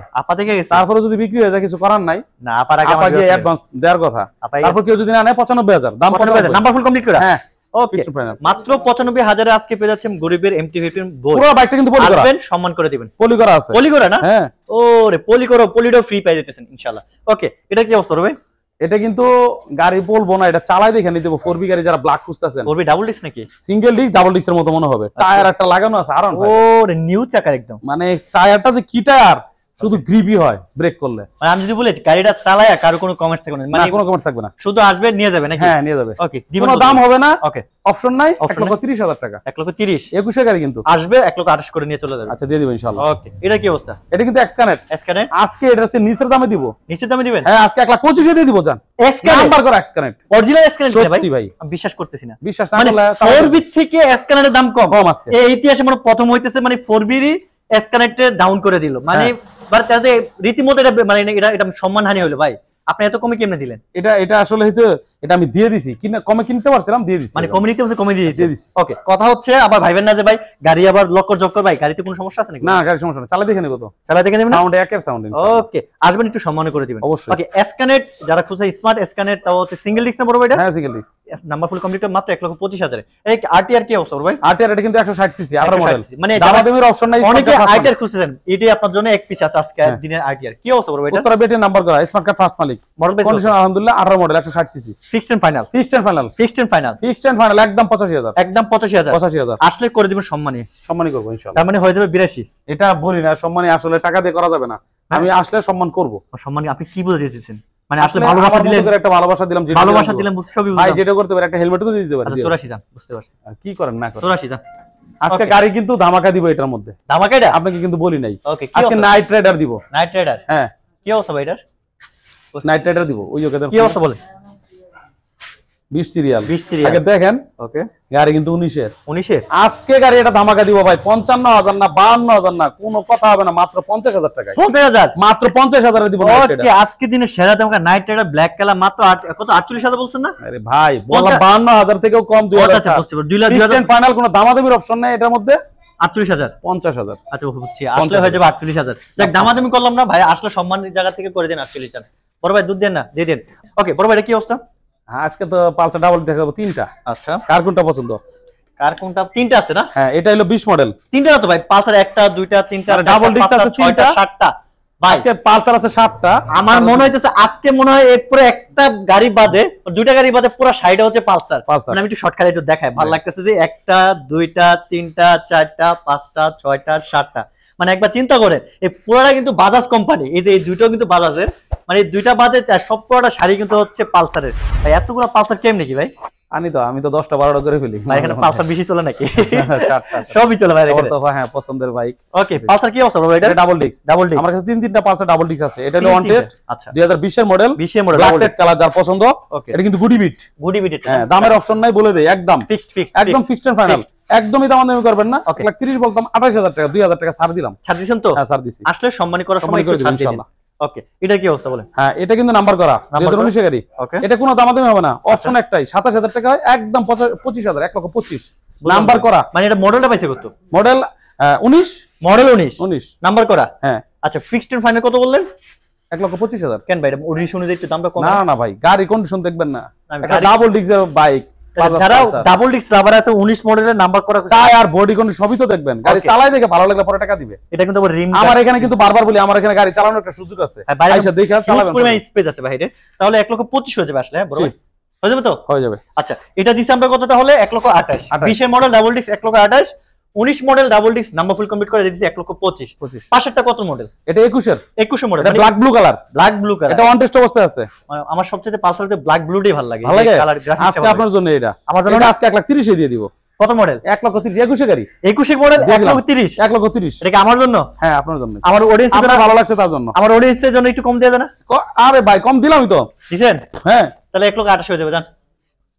তারপরে যদি বিক্রি হয়ে যায় কিছু করার নাই, না আপার আগে আপা গিয়ে অ্যাডভান্স দেওয়ার কথা, তারপর কেউ যদি না নেয় 95,000 দাম, 95,000 নাম্বার ফুল কমপ্লিট করা। হ্যাঁ ওকে মাত্র 95,000 এ আজকে পেয়ে যাচ্ছেন গরিবের MT-15 গোল্ড। পুরো বাইকটা কিন্তু পলি করা, আসবেন সম্মান করে দিবেন। পলি করা আছে, পলি করা না? হ্যাঁ ওরে পলি করো, পলিটাও ফ্রি পাই দিতেছেন ইনশাআল্লাহ। ওকে এটা কি অবস্থা ভাই? এটা কিন্তু গাড়ি বলবো না, এটা চালাই দেখে নিতে হবে। 4B গাড়ি যারা ব্ল্যাক খুঁজতেছেন, 4B ডাবল ডিস্ক নাকি? সিঙ্গেল ডিস্ক ডাবল ডিস্কের মতো মনে হবে। টায়ার একটা লাগানো আছে আরাম, ওরে নিউ চাকা একদম, মানে টায়ারটা যে কি টায়ার, শুধু গ্রিপি হয় ব্রেক করলে। মানে আমি যদি বলি গাড়িটা চালায়া কারো কোনো কমেন্টস থাকবে না, মানে মানে কোনো কমেন্ট থাকবে না, শুধু আসবে নিয়ে যাবে নাকি? হ্যাঁ নিয়ে যাবে। ওকে কোনো দাম হবে না, ওকে অপশন নাই, Option 1,30,000 টাকা, 1,30,000 21 গাড়ি কিন্তু আসবে 1,28,000 করে নিয়ে চলে যাবে। আচ্ছা দিয়ে দিব ইনশাআল্লাহ। ওকে এটা কি অবস্থা? এটা কিন্তু এক্সকানেট, এসকানেট আজকে এটা হচ্ছে নিচের দামে দিব, নিচে দামে দিবেন? হ্যাঁ আজকে 1,25,000 দিয়ে দিব জান। এসকানেট নাম্বার করা এক্সকানেট, অরিজিনাল এসকানেট ভাই? সত্যি ভাই আমি বিশ্বাস করতেছি না, বিশ্বাস না মানে করলে 4B থেকে এসকানেটের দাম কম কম আজকে এই ইতিহাসে মানে প্রথম হইতেছে, মানে 4B এসকানেটে ডাউন করে দিল, মানে তাতে রীতিমতো এটা মানে এটা সম্মানহানি হলো ভাই। আপনি এত কমে কেমনে দিলেন? এটা আসলে হয়তো এটা আমি দিয়ে দিছি, কিনা কমে কিনতে পারছিলাম, দিয়ে দিছি, মানে কমিউনিটি হচ্ছে কমে দিয়ে দিয়ে দিয়েছি। দিছি। ওকে কথা হচ্ছে আবার ভাইবেন না যে ভাই গাড়ি আবার লক্কর জক্কর, ভাই গাড়িতে কোনো সমস্যা আছে নাকি? না গাড়ি সমস্যা নেই, চালা দেখে নেব তো, চালা দেখে নেবেন না? সাউন্ড একের সাউন্ড ওকে আসবেন একটু সম্মান করে দিবেন অবশ্যই। ওকে এসকানেট যারা খুঁজছে স্মার্ট এসকানেট, তাও হচ্ছে সিঙ্গেল ডিস্ক না বড় ভাই? এটা হ্যাঁ single disc, number full complete মাত্র 1,25,000 এই আরটিআর কি অবস্থা ভাই? আরটিআর এটা কিন্তু 160 সিসি 18 মডেল, মানে দামাদামির অপশন নাই, অনেকে আরটিআর খুঁজছেন, এটাই আপনার জন্য এক পিস আছে আজকে দিনের আরটিআর। কি অবস্থা বড় ভাই? এটা উত্তরা বেটের নাম্বার করা, স্মার্ট কার্ড ফার্স্ট মালিক, মডেল বেস কন্ডিশন আলহামদুলিল্লাহ 18 model 160 CC, fixed and final, fixed and final, fixed and final, fixed and final একদম 85,000, একদম 85,000 85,000 আসলে করে দিবেন সম্মানী, সম্মানই করব ইনশাআল্লাহ। তার মানে হয়ে যাবে 82। এটা বলি না সম্মানী আসলে টাকা দিয়ে করা যাবে না, আমি আসলে সম্মান করব। সম্মানী আপনি কি বলে দিয়েছেন? মানে আসলে ভালোবাসা দিলেন, একটা ভালোবাসা দিলাম, যেটা ভালোবাসা দিলাম বুঝতে সবই ভাই, বুঝলাম। যেটা করতে পারে একটা হেলমেটও দিয়ে দিতে পারে। আচ্ছা 84 যান, বুঝতে পারছি। আর কি করেন না করেন, 84 যান। আজকে Okay. গাড়ি কিন্তু ধামাকা দিব এটার মধ্যে, ধামাকা এটা আপনাকে কিন্তু বলি নাই। ওকে কি আজকে অবস্থা? নাইট রাইডার দিব, নাইট রাইডার হ্যাঁ কি অবস্থা ভাই এটার? নাইট রাইডার দিব, ওই যে কি অবস্থা বলে? 20 সিরিয়াল, 20 সিরিয়াল আগে দেখেন ওকে গাড়ি কিন্তু 19 এর। 19 এর আজকে গাড়ি এটা ধামাকা দিব ভাই, 55,000 না 52,000 না, কোনো কথা হবে না, মাত্র 50,000 টাকায়, 50,000 মাত্র 50,000 এ দিব night rider। ওকে আজকে দিনে সেরা ধামাকা নাইট রাইডার ব্ল্যাক কালার মাত্র কত 48,000 বলছেন না? আরে ভাই বললাম 52,000 থেকেও কম, 2,000 আচ্ছা বুঝতে পারছি 2,000 ফাইনাল, কোনো দামাদামির অপশন নাই এটার মধ্যে। 48,000 50,000 আচ্ছা বুঝছি, আসলে হয়ে যাবে 48,000। যাক দামাদামি করলাম না ভাই, আসলে সম্মানের জায়গা থেকে করে দেন 48,000। বড় ভাই দুধ দেন না, দিয়ে দেন। ওকে বড় ভাই এটা কি অবস্থা? হ্যাঁ আজকে তো পালসার ডাবল দেখাবো তিনটা। আচ্ছা কার কোনটা পছন্দ? কার কোনটা? তিনটা আছে না? হ্যাঁ এটা হলো 20 মডেল, তিনটা না তো ভাই, পালসার একটা দুইটা তিনটা ডাবল ডিস্ক আছে 6টা 7টা ভাই। আজকে পালসার আছে 7টা, আমার মনে হইতেছে আজকে মনে হয় এরপরে একটা গাড়ি বাদে, দুইটা গাড়ি বাদে পুরো সাইডে হচ্ছে পালসার। মানে আমি একটু শর্টকাটে একটু দেখাই, ভালো লাগতেছে যে একটা দুইটা তিনটা চারটা পাঁচটা ছয়টা 7টা, মানে একবার চিন্তা করেন এই পুরোটা কিন্তু বাজাজ কোম্পানি, এই যে এই দুইটাও কিন্তু বাজাজের, মানে এই দুইটা বাদে সব পুরোটা শাড়ি কিন্তু হচ্ছে পালসারের। ভাই এতগুলো পালসার কেমন নাকি ভাই? আমি তো 10টা 12টা করে ফেলি ভাই এখানে পালসার বেশি চলে নাকি? 7টা সবই চলে ভাই এখানে। তো হ্যাঁ পছন্দের বাইক। ওকে পালসার কি অবস্থা ভাই? এটা ডাবল ডিস্ক, ডাবল ডিস্ক আমার কাছে তিনটা পালসার ডাবল ডিস্ক আছে। এটা হলো ওয়ান্টেড, আচ্ছা 2020 এর মডেল, 20 এর model black double Ted colour, যার পছন্দ। ওকে এটা কিন্তু গুডি বিট, গুডি বিট, হ্যাঁ দামের অপশন নাই, বলে দেই একদম ফিক্সড একদম ফিক্সড এন্ড ফাইনাল, একদমই দামাদামি করবেন না। 1,30,000 বলতাম 28,000 টাকা, 2,000 টাকা ছাড় দিলাম। ছাড় দিছেন তো? হ্যাঁ ছাড় দিছি, আসলে সম্মানী করার সময় একটু ছাড় দিন ওকে এটা কি অবস্থা বলেন? হ্যাঁ এটা কিন্তু নাম্বার করা 2019 গাড়ি, ওকে এটা কোনো দামাদামি হবে না, অপশন একটাই 27,000 টাকা, একদম 25,000, 1,25,000 নাম্বার করা। মানে এটা মডেলটা পাইছে কত? মডেল 19 মডেল 19 নাম্বার করা, হ্যাঁ আচ্ছা ফিক্সড এন্ড ফাইনাল কত বললেন? 1,25,000। কেন ভাই এটা 19 অনুযায়ী একটু দামটা কম? না না ভাই গাড়ি কন্ডিশন দেখবেন না, একটা গাড়ি- ডাবল ডিস্কের বাইক, যারা ডাবল ডিস্ক রাবার আছে 19 মডেলের নাম্বার করা, টায়ার বডি কন্ডিশন সবই তো দেখবেন, গাড়ি Okay. চালাই দেখে ভালো লাগলে পরে টাকা দিবে। এটা কিন্তু আবার রিম আমার এখানে কিন্তু বারবার বলি, আমার এখানে গাড়ি চালানোর একটা সুযোগ আছে, আইসা দেখে চালাবেন, পরিমাণ স্পেস আছে ভাই এটা, তাহলে 1,25,000 হয়ে যাবে আসলে, হ্যাঁ বড় ভাই হয়ে যাবে তো? হয়ে যাবে। আচ্ছা এটা দিছি আমরা কত তাহলে? 1,28,000। 20 এর model double disc 1,28,000, 19 model double disc number full complete করে দিয়েছি 1,25,000। পাশেরটা কত মডেল? এটা 21 এর 21 মডেল, এটা black blue colour, black blue colour, এটা অন টেস্ট অবস্থায় আছে। আমার সবচেয়ে পালসার যে ব্ল্যাক ব্লুটাই ভালো লাগে, ভালো লাগে কালার গ্রাফিক্স আজকে আপনার জন্য এটা, আমার জন্য এটা আজকে 1,30,000 এ দিয়ে দিব। কত মডেল? 1,30,000 21 গাড়ি, 21 মডেল দিয়ে দিলাম। 1,30,000। 1,30,000 এটা কি আমার জন্য? হ্যাঁ আপনার জন্য, আমার অডিয়েন্সের জন্য আপনার ভালো লাগছে তার জন্য, আমার অডিয়েন্সের জন্য একটু কম দিয়ে দেন না? আরে ভাই কম দিলামই তো, দিছেন? হ্যাঁ তাহলে 1,28,000 হয়ে যাবে জান।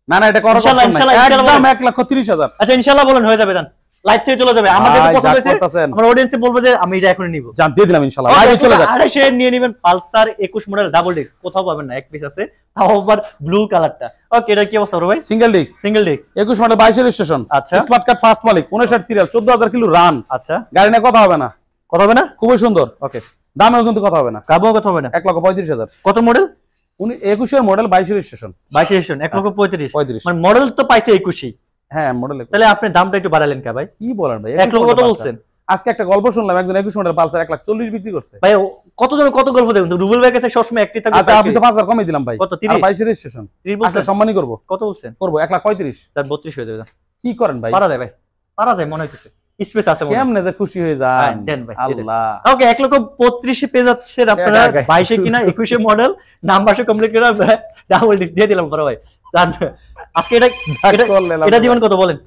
না না এটা করার ইনশাআল্লাহ, কথা না, ইনশাআল্লাহ, একদম 1,30,000। আচ্ছা ইনশাআল্লাহ বলেন হয়ে যাবে জান, লাইভ থেকে চলে যাবে। আমাদের ভাই, পছন্দ যা হয়েছে করতেছেন। আমার অডিয়েন্সে বলবো যে আমি এটা এখনই নিব, জান দিয়ে দিলাম ইনশাআল্লাহ, লাইভে চলে যাক। 2,500 নিয়ে নেবেন পালসার 21 মডেল ডাবল ডিস্ক, কোথাও পাবেন না, এক পিস আছে, তাও আবার ব্লু কালারটা। ওকে এটা কি অবস্থা বড় ভাই? Single disc, single disc, 21 model 22 registration, আচ্ছা স্মার্ট কার্ড ফার্স্ট মালিক, 59 সিরিয়াল, 14,000 কিলো রান। আচ্ছা গাড়ি নিয়ে কথা হবে না, কত হবে না? খুবই সুন্দর, ওকে দামেও কিন্তু কথা হবে না। কাবো কত হবে না? 1,35,000। কত মডেল? 21 এর মডেল 22 রেজিস্ট্রেশন, 22 রেজিস্ট্রেশন 1,35,000। 35। মানে মডেল তো পাইছে 21, হ্যাঁ মডেল। তাহলে আপনি দামটা একটু বাড়ালেন কে ভাই? কি বলেন ভাই, 1 লক্ষ কত বলছেন? আজকে একটা গল্প শুনলাম, একজন 21 মডেল পালসার 1,40,000 বিক্রি করছে ভাই। কতজন কত গল্প দেখুন, রুবেল ভাই কাছে সবসময় একটি থাকবে। আচ্ছা আমি তো 5,000 কমই দিলাম ভাই। কত? 30? 22 এর রেজিস্ট্রেশন। 30 আচ্ছা সম্মানই করব। কত বলছেন? করব 1,35,000। তার 32 হয়ে যাবে। কি করেন ভাই? পারা যায় ভাই, পারা যায় মনে হইতেছে, স্পেস আছে মনে হয়। কেমনে যে খুশি হয়ে যান দেন ভাই, আল্লাহ। ওকে 1,35,000 এ পেয়ে যাচ্ছে আপনারা। 22 এ কিনা 21 মডেল, নাম্বারটা কমপ্লিট করে ডাবল ডিস্ক দিয়ে দিলাম বড় ভাই। জান আজকে এটা জীবন কত বলেন?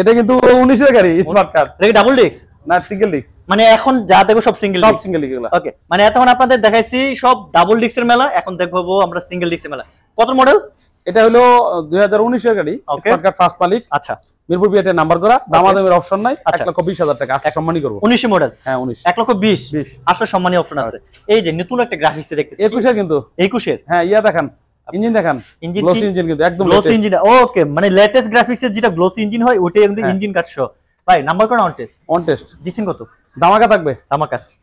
এটা কিন্তু 19 এর গাড়ি, স্মার্ট কার। এটা ডাবল ডিস্ক না সিঙ্গেল ডিস্ক, মানে এখন যা দেখো সব সিঙ্গেল সব সিঙ্গেল ডিস্ক। ওকে, মানে এতক্ষণ আপনাদের দেখাইছি সব ডাবল ডিস্কের মেলা, এখন দেখবো আমরা সিঙ্গেল ডিস্কের মেলা। কত মডেল? এটা হলো 2019 এর গাড়ি, স্মার্ট কার ফার্স্ট মালিক। আচ্ছা, মিরপুর বিআরটি নাম্বার করা, দামাদামের অপশন নাই। 1,20,000 টাকা আসলে সম্মানই করব। 19 মডেল? হ্যাঁ 19। 1,20,000 আসলে সম্মানী অপশন আছে। এই যে নতুন একটা গ্রাফিক্স দেখতেছি 21 এর কিন্তু। 21 এর? হ্যাঁ ইয়া দেখেন, ইঞ্জিন দেখেন, ইঞ্জিন গ্লোসি ইঞ্জিন কিন্তু একদম গ্লোসি ইঞ্জিন। ওকে, মানে লেটেস্ট গ্রাফিক্স এর যেটা গ্লোসি ইঞ্জিন হয় ওইটাই কিন্তু ইঞ্জিন কাট শো। ভাই নাম্বার কোন অন টেস্ট? On test. দিচ্ছেন কত? দামাকা থাকবে,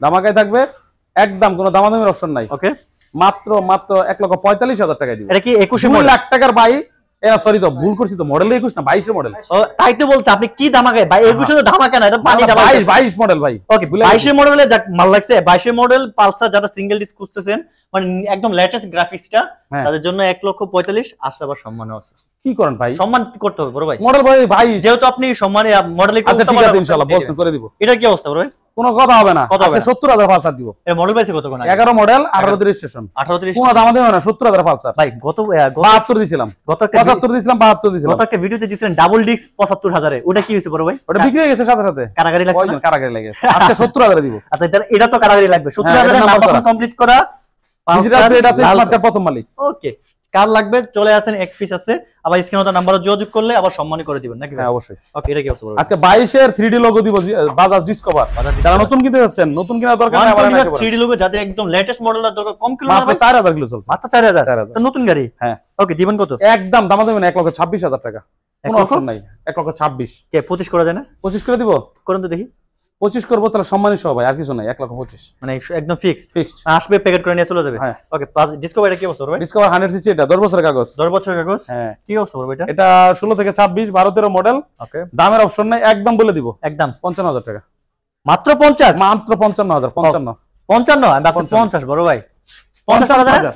দামাকায় থাকবে একদম, কোনো দামাদামের অপশন নাই। ওকে, মাত্র 1,45,000 টাকা দিব। এটা কি 21 2 মডেল? লাখ টাকার বাইক। সরি তো ভুল করছি তো, মডেল 21 না 22 এর মডেল। ও তাই তো বলছে, আপনি কি দামাকায় ভাই? 21 তো ধামাকা না, এটা পানি ডাবল। 22 মডেল ভাই। ওকে 22 এর মডেলে যাক মাল লাগছে। 22 এর মডেল পালসার যারা সিঙ্গেল ডিস্ক খুঁজতেছেন, মানে একদম লেটেস্ট গ্রাফিক্সটা, তাদের জন্য 1,45,000 আসলে আবার সম্মান আছে। কি করেন ভাই? সম্মান করতে হবে বড় ভাই। মডেল ভাই 22, যেহেতু আপনি সম্মানে মডেল একটু। আচ্ছা ঠিক আছে ইনশাআল্লাহ বলছেন করে দিব। এটা কি অবস্থা বড় ভাই? কোনো কথা হবে না। কত হবে? 70,000 পালসার দিব। এর মডেল পাইছে কত কোন? 11 মডেল, 18 রেজিস্ট্রেশন। 18 কোনো দাম দেবে না, 70,000 পালসার ভাই। গত 72 দিছিলাম, গত 75 দিছিলাম, 72 দিছিলাম। গত একটা ভিডিওতে দিছিলেন ডাবল ডিস্ক 75,000 এ, ওটা কি হইছে বড় ভাই? ওটা বিক্রি হয়ে গেছে সাথে সাথে। কারাগারি লাগছে না? কারাগারি লাগে আজকে 70,000 দিব। আচ্ছা এটা তো কারাগারি লাগবে। 70,000 এর নাম্বার কমপ্লিট করা ডিজিটাল প্লেট আছে, স্মার্ট কার্ড প্রথম মালিক। ওকে, কার লাগবে চলে আসেন, এক পিস আছে। আবার স্ক্রিনে নাম্বারে যোগাযোগ করলে আবার সম্মানী করে দিবেন নাকি? হ্যাঁ অবশ্যই। ওকে, এটা কি অবস্থা বড়? আজকে 22 এর 3D লোগো দিব, বাজাজ ডিসকভার। যারা নতুন কিনতে যাচ্ছেন, নতুন কেনার দরকার নাই, আবার এসে পড়ুন। 3D লোগো যাদের একদম লেটেস্ট মডেলের দরকার, কম কিলো মাত্র 4,000 কিলো চলছে। মাত্র 4,000 তো নতুন গাড়ি। হ্যাঁ ওকে, দিবেন কত? একদম দাম দেবেন 1,26,000 টাকা। কোনো অপশন নাই। 1,26,000 কে 25 করা যায় না? 25 করে দিব। করুন তো দেখি। 25 করব তাহলে সম্মানী সহ ভাই, আর কিছু নাই। 1,25,000 মানে একদম ফিক্সড। ফিক্সড আসবে প্যাকেট করে নিয়ে চলে যাবে। হ্যাঁ ওকে, প্লাস ডিসকভার এটা কি অবস্থা ভাই? ডিসকভার 100 সিসি, এটা 10 বছরের কাগজ। 10 বছরের কাগজ। হ্যাঁ কি অবস্থা ভাই এটা? এটা 16 থেকে 26, 12 13 মডেল। ওকে, দামের অপশন নাই, একদম বলে দিব। একদম 55,000 টাকা। মাত্র 50? মাত্র 55,000। 55 55? আমি ভাবছি 50 বড় ভাই। 50,000?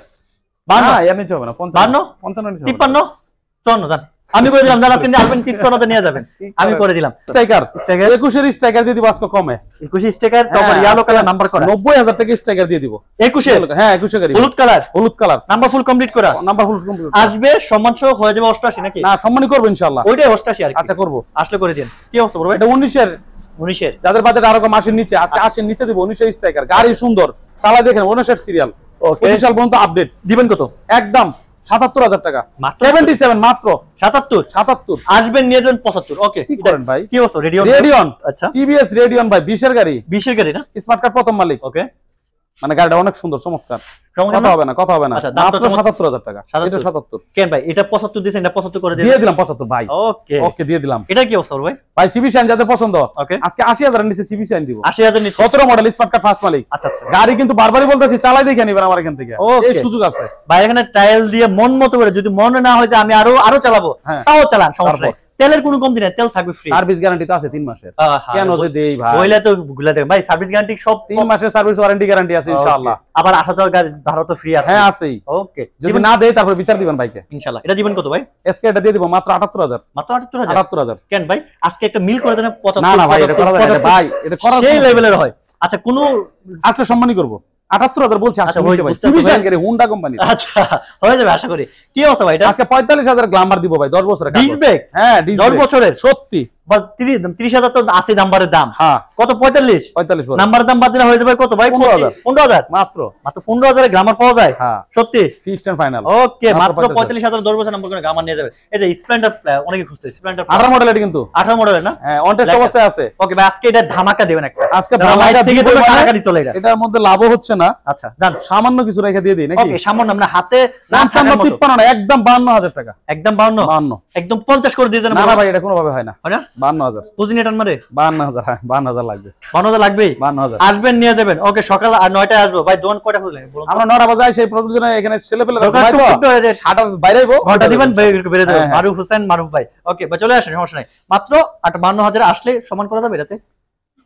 52 এর নিচে হবে না। 55 55 নিচে 53 54 জান। আমি করে দিলাম, জান আজকে আসবেন চিত্রনাতে নিয়ে যাবেন। আমি করে দিলাম। স্ট্রাইকার 21 এর স্ট্রাইকার দিয়ে দিব আজকে কমে। 21 sticker topper yellow colour number করা। 90,000 টাকা স্ট্রাইকার দিয়ে দিব। 21 হ্যাঁ 21 গাড়ি হলুদ কালার। হলুদ কালার নাম্বার ফুল কমপ্লিট করা। নাম্বার ফুল কমপ্লিট আসবে সম্মান সহ হয়ে যাবে 88 নাকি? না সম্মানই করব ইনশাআল্লাহ। ওইটাই 88 আর কি। আচ্ছা করব। আসলে করে দিন। কি অবস্থা বড় ভাই? এটা 19 এর। 19 এর যাদের বাজেট আরো কম 80 নিচে, আজকে 80 নিচে দিব। 19 এর স্ট্রাইকার গাড়ি সুন্দর, চালা দেখেন 59 সিরিয়াল। ওকে, 25 সাল পর্যন্ত আপডেট। দিবেন কত? একদম 77,000 টাকা। মাত্র 77 মাত্র 77 আসবেন নিয়ে যাবেন 75। ওকে, কি করেন ভাই? কি অবস্থা? রেডিয়ন। আচ্ছা, টিভিএস রেডিয়ন ভাই, 20 এর গাড়ি। 20 এর গাড়ি না? স্মার্ট কার্ড প্রথম মালিক। ওকে, মানে গাড়িটা অনেক সুন্দর, চমৎকার। কথা হবে না, কথা হবে না। আচ্ছা, দামটা মাত্র 77,000 টাকা। এটা 77 কেন ভাই? এটা 75 দিয়েছেন, এটা 75 করে দিয়ে দিলাম 75 ভাই। ওকে ওকে দিয়ে দিলাম। এটা কি অবস্থা ভাই? ভাই সিবি শাইন যাদের পছন্দ, ওকে, আজকে 80,000 এর নিচে সিবি শাইন দিব। 80,000 নিচে 17 মডেল স্মার্ট কার্ড ফার্স্ট মালিক। আচ্ছা আচ্ছা, গাড়ি কিন্তু বারবারই বলতেছি, চালাই দেখে নিবেন আমার এখান থেকে, এই সুযোগ আছে ভাই। এখানে টাইল দিয়ে মন মতো করে, যদি মনে না হয় যে আমি আরো চালাবো, তাও চালান, সমস্যা নেই। তেলের কোনো কমতি নাই, তেল থাকবে ফ্রি। সার্ভিস গ্যারান্টি তো আছে 3 মাসের। কেন যে দেই ভাই? বইলে তো গুলা দেন ভাই, সার্ভিস গ্যারান্টি সব 3 মাসের সার্ভিস ওয়ারেন্টি গ্যারান্টি আছে ইনশাআল্লাহ। আবার আসা যাওয়ার গাড়ি ভাড়া তো ফ্রি আছে। হ্যাঁ আছেই। ওকে, যদি না দেই তারপর বিচার দিবেন ভাইকে ইনশাআল্লাহ। এটা দিবেন কত ভাই? এসকে এটা দিয়ে দিব মাত্র 78,000। মাত্র 78,000? 78,000 কেন ভাই? আজকে একটা মিল করে দেন 75। না না ভাই, এটা করা যায় না ভাই, এটা করা সেই লেভেলের হয়। আচ্ছা, কোন আজকে সম্মানই করব। 78,000 বলছি। আচ্ছা ভাই সিবি শাইন গাড়ি, হুন্ডা কোম্পানি। আচ্ছা হয়ে যাবে আশা করি। কি অবস্থা ভাই? এটা আজকে 45,000 গ্ল্যামার দিব ভাই, 10 বছরের কাগজ। Dish break? হ্যাঁ 10 বছরের সত্যি। 30,000 তো আছে নাম্বারের দাম। হ্যাঁ কত? 45 বড় নাম্বারের দাম বাদ দিলে হয়ে যাবে কত ভাই? 15,000 মাত্র। মাত্র 15,000 এ গ্রামার পাওয়া যায়? হ্যাঁ সত্যি ফিক্সড এন্ড ফাইনাল। ওকে, মাত্র 45,000 10 বছর নাম্বার করে গ্রামার নিয়ে যাবে। এই যে স্প্লেন্ডার, অনেকে খুঁজছে স্প্লেন্ডার 18 মডেল, এটা কিন্তু 18 মডেলের না? হ্যাঁ অন টেস্ট অবস্থায় আছে। ওকে ভাই, আজকে এটা ধামাকা দিবেন একটা। আজকে ধামাকা থেকে তো টাকা চলে এটা। এটার মধ্যে লাভও হচ্ছে না। আচ্ছা জান, সামান্য কিছু রেখে দিয়ে দিই নাকি? ওকে, সামান্য আমরা হাতে 55 না, একদম 52,000 টাকা। একদম 52 একদম 50 করে দিয়ে দেন। না না ভাই, এটা কোনো ভাবে হয় না। হয় না? 52,000 পুঁজি নেট মারে 52,000, হ্যাঁ 52,000 লাগবে। 52,000 লাগবেই, 52,000 আসবেন নিয়ে যাবেন। ওকে, সকাল 9টায় আসবো ভাই। দোকান কয়টা খুললেন বলুন? আমরা 9টা বাজে সেই প্রয়োজনে এখানে ছেলেপেলে দোকান ঘুমাই তো, টুকটুক হয়ে যায়। 7টার বাইরে আইবো, ঘন্টা দিবেন বেড়ে যাবে। হ্যাঁ, হ্যাঁ। মারুফ হোসেন মারুফ ভাই, ওকে ভাই চলে আসেন, সমস্যা নাই। মাত্র 52,000 আসলে সমান করা যাবে এটাতে?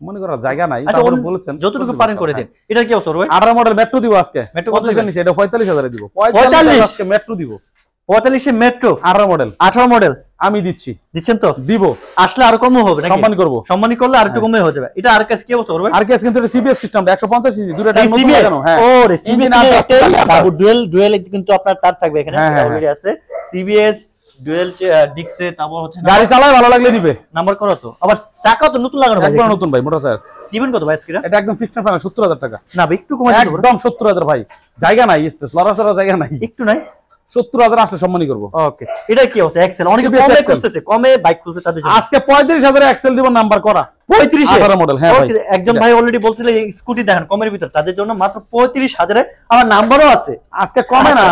মনে করার জায়গা নাই, আচ্ছা, তারপরে বলেছেন যতটুকু পারেন করে দিন। এটা কি অবস্থা ভাই? 18 মডেল মেট্রো দিব আজকে, মেট্রো কত 50 এর নিচে, এটা 45,000 এ দিব। 45 আজকে মেট্রো দিব, 45 এ মেট্রো 18 মডেল 18 মডেল আমি দিচ্ছি, দিচ্ছেন তো? দিব, আসলে আরো কমও হবে নাকি? সম্মান করব, সম্মানী করলে আর একটু কমে হয়ে যাবে। এটা আর কাছে কি অবস্থা করবে? আর কি কিন্তু এটা সিবিএস সিস্টেম 150 সিসি, দুটো টাইম নতুন CBS লাগানো। হ্যাঁ, ও রে, CBS বাবু ডুয়েল কিন্তু আপনার তার থাকবে এখানে, হ্যাঁ, হ্যাঁ, অলরেডি আছে CBS ডুয়েল ডিক্সে। তারপর হচ্ছে গাড়ি চালায় ভালো লাগলে নিবে। নাম্বার করা তো, আবার চাকা তো নতুন লাগানো ভাই, একবার নতুন ভাই, মোটর স্যার দিবেন কত ভাই স্কিরা? এটা একদম ফিক্সড ফাইনাল 70,000 টাকা। না ভাই একটু কমাই দিতে পারো, একদম 70,000 ভাই, জায়গা নাই, স্পেস লড়াচড়া জায়গা নাই, একটু নাই। 70,000 আসলে সম্মানই করব। ওকে, এটা কি অবস্থা? এক্সেল অনেকে CBS কমে Excel। খুঁজতেছে, কমে বাইক খুঁজছে তাদের জন্য। আজকে 35,000 এ এক্সেল দিব, নাম্বার করা 35 এ 18 মডেল। হ্যাঁ ভাই, ওকে, একজন ভাই অলরেডি বলছিল এই স্কুটি দেখেন কমের ভিতর, তাদের জন্য মাত্র 35,000 এ আমার নাম্বারও আছে। আজকে কমে না,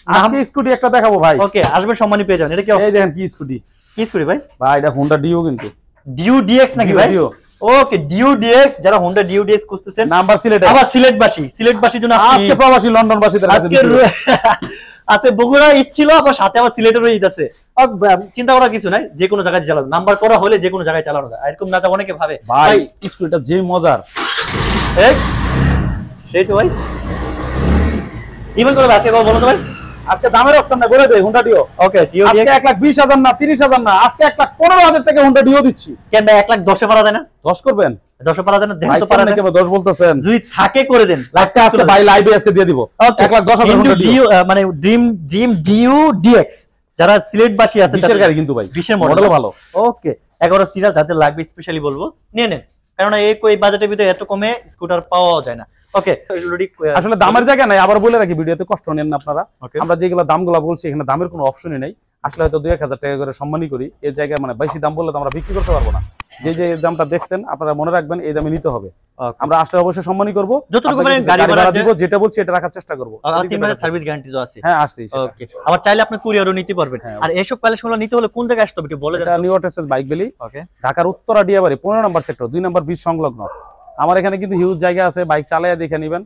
আজকে স্কুটি একটা দেখাবো ভাই। ওকে, আসবে সম্মানী পেয়ে যাবেন। এটা কি এই দেখেন কি স্কুটি, কি স্কুটি ভাই? ভাই এটা হোন্ডা ডিও, কিন্তু ডিউ ডিএক্স নাকি ভাই? ডিও। ওকে, ডিউ ডিএক্স, যারা হোন্ডা ডিউ ডিএক্স খুঁজতেছেন, নাম্বার সিলেট, আবার সিলেটবাসীর জন্য আজকে প্রবাসী লন্ডনবাসীদের কাছে আজকে দিচ্ছি। আছে বগুড়া ঈদ ছিল, আবার সাথে আবার সিলেটেরও ঈদ আছে। চিন্তা করার কিছু নাই, যে কোনো জায়গায় চালানো, নাম্বার করা হলে যে কোনো জায়গায় চালানো যায়। এরকম না, অনেকে ভাবে ভাই স্কুটিটা যে মজার, এই সেই তো ভাই। ইভেন করে আজকে বলো তো ভাই, আজকে দামের অপশন না, বলে দেই হোন্ডা ডিও। ওকে, ডিও আজকে ডিএক্স 1,20,000 না 30,000 না, আজকে 1,15,000 টাকা হোন্ডা ডিও দিচ্ছি। কেন ভাই 1,10,000 পারা যায় না? 10 করবেন 10 পারা যায় না? দেখেন ভাই, তো পারা যায়? কেন 10 বলতেছেন? যদি থাকে করে দেন। আজকে আজকে ভাই লাইভে আজকে দিয়ে দিব 1,10,000 হোন্ডা ডিও। ডিউ মানে ড্রিম ডিউ ডিএক্স, যারা সিলেটবাসী আছে 20 এর গাড়ি কিন্তু ভাই, 20 এর মডেলও ভালো। ওকে, 11 সিরিয়াল যাদের লাগবে স্পেশালি বলবো নিয়ে নেন, কারণ এই বাজেটের ভিতরে এত কমে স্কুটার পাওয়া যায় না। ওকে, আসলে দামের জায়গা নাই, আবার বলে রাখি ভিডিওতে কষ্ট নেন না আপনারা। Okay. আমরা যেগুলো দামগুলো বলছি এখানে দামের কোনো অপশনই নাই। আসলে হয়তো 2-1,000 টাকা করে সম্মানই করি, এর জায়গায় মানে বেশি দাম বললে তো আমরা বিক্রি করতে পারবো না। যে দামটা দেখছেন আপনারা মনে রাখবেন, এই দামে নিতে হবে। আমরা আসলে অবশ্যই সম্মানই করব, যতটুকু আপনাকে পারেন কিছু গাড়ি ভাড়া দিব, যেটা বলছি এটা রাখার চেষ্টা করব। আর 3 মাসের সার্ভিস গ্যারান্টি তো আছে। হ্যাঁ আসছে। ওকে, আবার চাইলে আপনি কুরিয়ারও নিতে পারবেন। হ্যাঁ, আর এইসব কালেকশনগুলো নিতে হলে কোন জায়গায় আসতে হবে একটু বলে এটা দেন। নিউ অটেসেস বাইক ভ্যালি, ওকে, ঢাকার উত্তরা ডিয়াবাড়ি 15 নম্বর সেক্টর 2 নম্বর ব্রিজ সংলগ্ন। আমার এখানে কিন্তু হিউজ জায়গা আছে, বাইক চালায়া দেখে নেবেন।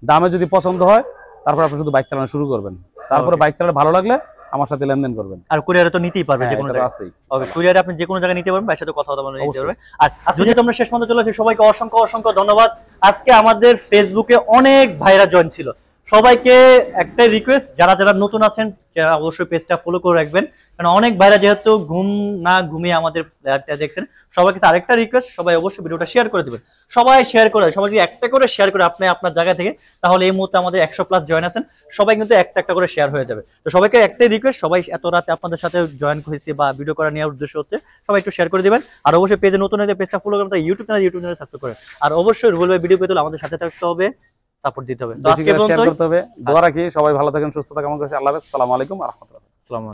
দামে যদি পছন্দ হয় তারপর আপনি শুধু বাইক চালানো শুরু করবেন, তারপরে বাইক চালাতে ভালো লাগলে আমার সাথে লেনদেন করবেন। আর কুরিয়ারে তো নিতেই পারবেন যে কোনো এটা জায়গায়। আছেই। ওকে, কুরিয়ারে আপনি যে কোনো জায়গায় নিতে পারবেন, ভাইয়ের সাথে কথা বলে নিতে অবশ্যই। পারবেন। আর আজকে যেহেতু আমরা শেষ পর্যন্ত চলে আসি, সবাইকে অসংখ্য ধন্যবাদ। আজকে আমাদের ফেসবুকে অনেক ভাইরা জয়েন ছিল, সবাইকে একটাই রিকোয়েস্ট, যারা নতুন আছেন যারা অবশ্যই পেজটা ফলো করে রাখবেন, কারণ অনেক ভাইরা যেহেতু ঘুম না ঘুমিয়ে আমাদের লাইভটা দেখছেন। সবাইকে আরেকটা রিকোয়েস্ট, সবাই অবশ্যই ভিডিওটা শেয়ার করে দিবেন। সবাই শেয়ার করে, সবাই যদি একটা করে শেয়ার করে আপনি আপনার জায়গা থেকে, তাহলে এই মুহূর্তে আমাদের 100+ জয়েন আছেন, সবাই কিন্তু একটা করে শেয়ার হয়ে যাবে। তো সবাইকে একটাই রিকোয়েস্ট, সবাই এত রাতে আপনাদের সাথে জয়েন হয়েছে বা ভিডিও করা নেওয়ার উদ্দেশ্য হচ্ছে, সবাই একটু শেয়ার করে দিবেন। আর অবশ্যই পেজে নতুন হলে পেজটা ফলো করবেন, তাই ইউটিউব চ্যানেল সাবস্ক্রাইব করেন। আর অবশ্যই রুবেল ভাই ভিডিও পেতে হলে আমাদের সাথে থাকতে হবে, সাপোর্ট দিতে হবে। তো আজকে শেয়ার করতে হবে। দোয়া রাখি সবাই ভালো থাকেন, সুস্থ থাকেন। আমার কাছে আল্লাহ হাফেজ, আসসালামু আলাইকুম ওয়া রাহমাতুল্লাহ। আসসালামু আলাইকুম।